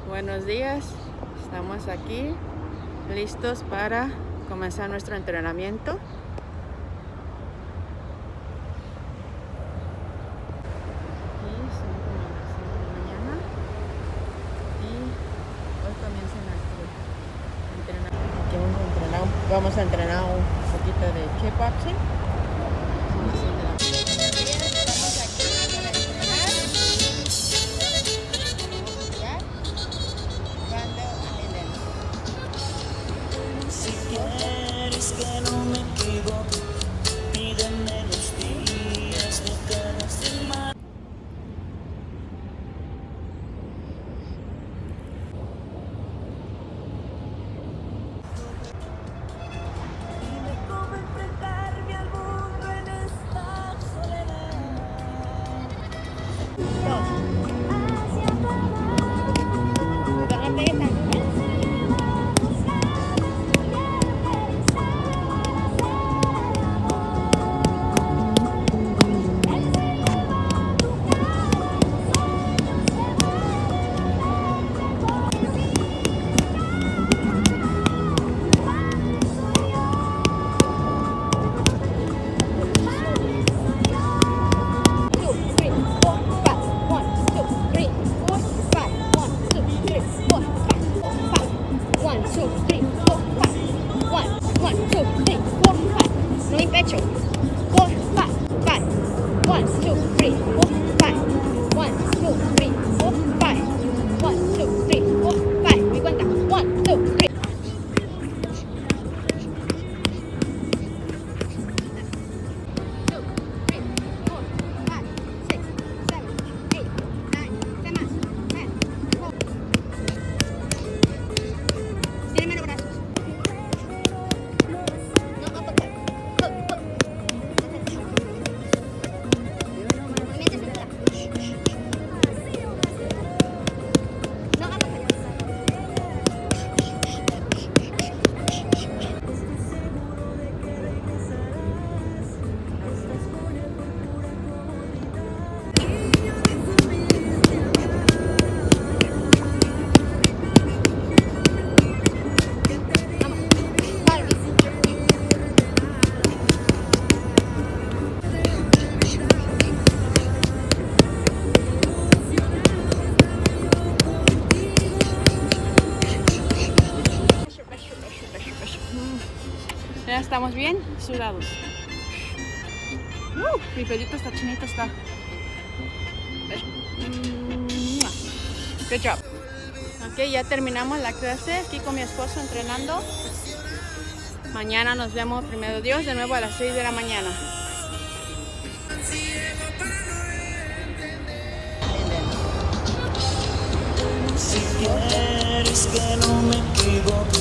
Buenos días, estamos aquí listos para comenzar nuestro entrenamiento. Aquí son como las 5 de la mañana y hoy comienza nuestro entrenamiento. Aquí vamos a entrenar un poquito de kickboxing. Si quieres que no me equivoque, pídeme los días de cada semana. Dime cómo enfrentarme al mundo en esta soledad. Ya estamos bien sudados. Mi pelito está chinito, está. Good job. Ok, ya terminamos la clase aquí con mi esposo entrenando. Mañana nos vemos, primero Dios, de nuevo a las 6 de la mañana. Si quieres que no me equivoque,